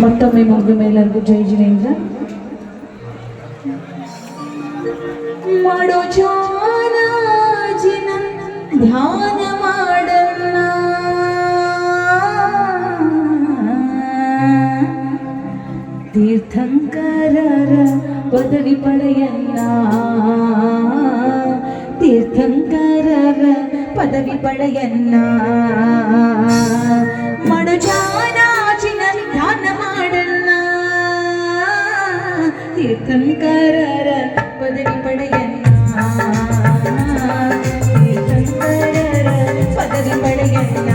ಮತ್ತೊಮ್ಮೆ ಮಗು ಮೇಲೆಲ್ಲರಿಗೂ ಜೈ ಜಿನೇಂದ್ರ. ಮಾಡೋ ಜಾನಾಜಿನ ಧ್ಯಾನ ಮಾಡಲ್ಲ, ತೀರ್ಥಂಕರರ ಪದವಿ ಪಡೆಯಲ್ಲ, ತೀರ್ಥಂಕರರ ಪದವಿ ಪಡೆಯಲ್ಲ. ಮಾಡೋ ಜಾನಾಜಿನ ಧ್ಯಾನ ಮಾಡಲ್ಲ, ತೀರ್ಥಂಕರರ ಪದವಿ ಪಡೆಯಲ್ಲ, ತೀರ್ಥಂಕರರ ಪದವಿ ಪಡೆಯಲ್ಲ.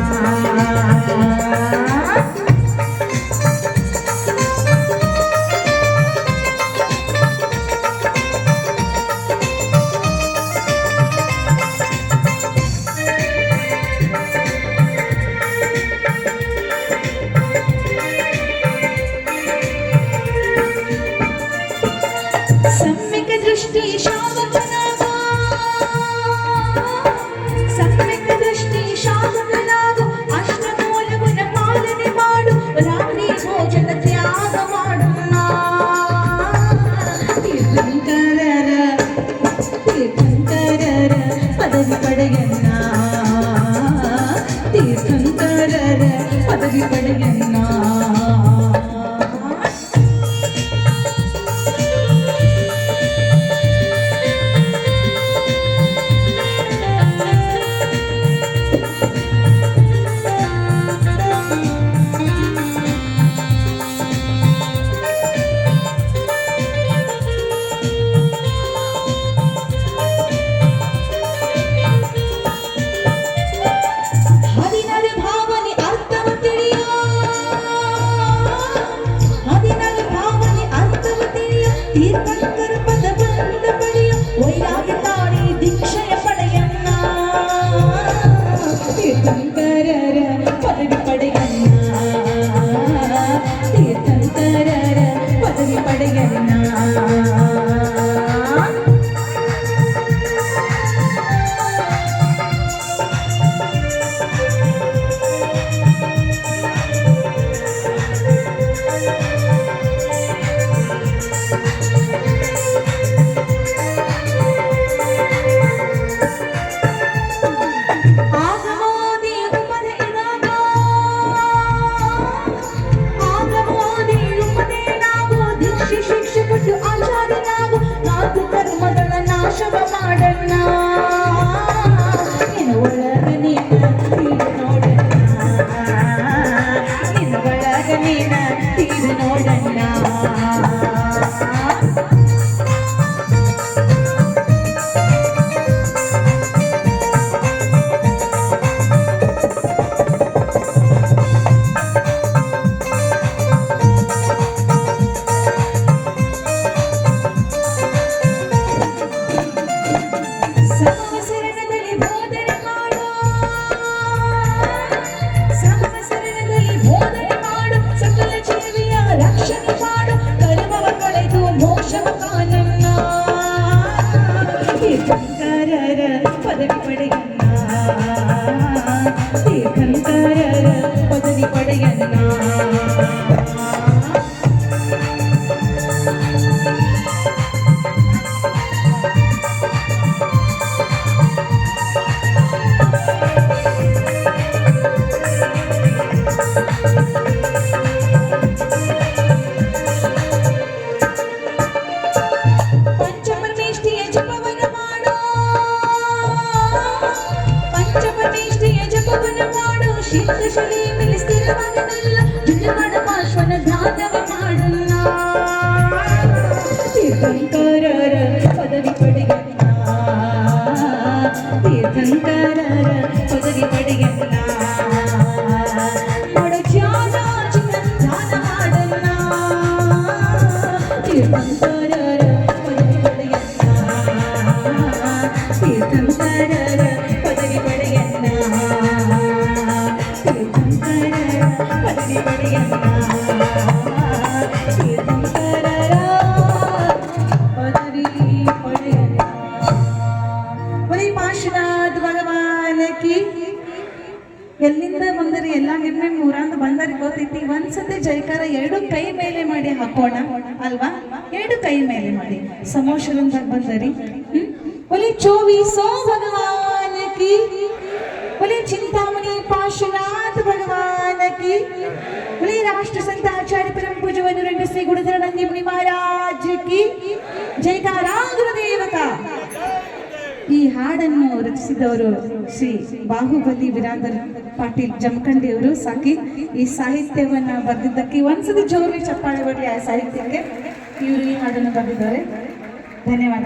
ಸಮ್ಯಕ ದೃಷ್ಟಿ ಶಾವಕನಾಗ, ಸಮ್ಯಕ ದೃಷ್ಟಿ ಶಾವಕನಾಗು, ಅಷ್ಟಮೂಲಗುಣ ಪಾಲನೆ ಮಾಡು, ರಾತ್ರಿ ಭೋಜನ ತ್ಯಾಗ ಮಾಡೋಣ. ತೀರ್ಥಂಕರರ ತೀರ್ಥಂಕರರ ಪದವಿ ಪಡೆಯಲ್ಲ, ತೀರ್ಥಂಕರರ ಪದವಿ ಪಡೆಯಲ್ಲ. ತೀರ್ಥಂಕರ ಪದ ಬಂದ ಪಡೆಯ ವೈರಾಗ್ಯ ತಾಳಿ ದೀಕ್ಷೆಯ ಪಡೆಯನ್ನ, ತೀರ್ಥಂಕರರ ಪದವಿ ಪಡೆಯನ್ನ, ತೀರ್ಥಂಕರರ ಪದವಿ ಪಡೆಯನ್ನ. ಪದವಿ ಪಡೆಯಲ್ಲ, ತೀರ್ಥಂಕರರ ಪದವಿ ಪಡೆಯಲ್ಲ. ಪಂಚಪರಮೇಷ್ಠಿಯ ಜಪವನ ಮಾಡೋ, ಪಂಚಪರಮೇಷ್ಠಿಯ ಜಪವನ ಮಾಡೋ, ಶಿವಶಿಲೆ ಮೇಲೆ ಸ್ಥಿರವಾಗಲ್ಲ, ಜುಲುಮಡ ಪಾರ್ಶ್ವನ ಧ್ಯಾನವ ಮಾಡಲ್ಲ. ತೀರ್ಥಂಕರರ ಪದವಿ ಪಡೆಯಲ್ಲ, ತೀರ್ಥಂಕರರ ಪದವಿ ಪಡೆಯಲ್ಲ. ಮಾಡೋ ಧ್ಯಾನ ಧ್ಯಾನ ಮಾಡಲ್ಲ, ತೀರ್ಥಂಕರರ ಪದವಿ ಪಡೆಯಲ್ಲ, ತೀರ್ಥಂಕರರ ಪದವಿ ಪಡೆಯಲ್ಲ, ತೀರ್ಥಂಕರರ ಪದವಿ ಪಡೆಯಲ್ಲ, ತೀರ್ಥಂಕರರ ಪದವಿ ಪಡೆಯಲ್ಲ. ಬರೀ ಪಾರ್ಶ್ವನಾಥ ಭಗವಾನಕಿ. ಎಲ್ಲಿಂದ ಬಂದರಿ ಎಲ್ಲ ನಿಮ್ಮೆ ಮೂರಂದ ಬಂದರಿ ಗೊತ್ತೈತಿ. ಒಂದ್ಸತಿ ಜೈ ಜಯಕಾರ ಎರಡು ಕೈ ಮೇಲೆ ಮಾಡಿ ಹಾಕೋಣ ಅಲ್ವಾ? ಎರಡು ಕೈ ಮೇಲೆ ಮಾಡಿ ಸಮೋಷರಂದಾಗ ಬಂದರಿ. बोले 24 भगवान की, बोले चिंतामणि पार्श्वनाथ भगवान की, बोले राष्ट्र संत आचार्य परम पूज्य वैद्य श्री गुरुधर नंदी मुनि महाराज की जयकारा गुरुदेव का. ಈ ಹಾಡನ್ನು ರಚಿಸಿದವರು ಶ್ರೀ ಬಾಹುಬಲಿ ಬಿರಾದರ್ ಪಾಟೀಲ್ ಜಮಖಂಡಿ ಅವರು. ಸಾಕಿ ಈ ಸಾಹಿತ್ಯವನ್ನ ಬರೆದಿದ್ದಕ್ಕೆ ಒಂದ್ಸತಿ ಜೋರು ಚಪ್ಪಾಳೆ ಬರಲಿ ಆ ಸಾಹಿತ್ಯಕ್ಕೆ. ಇವರು ಈ ಹಾಡನ್ನು ಬರೆದಿದ್ದಾರೆ. ಧನ್ಯವಾದ.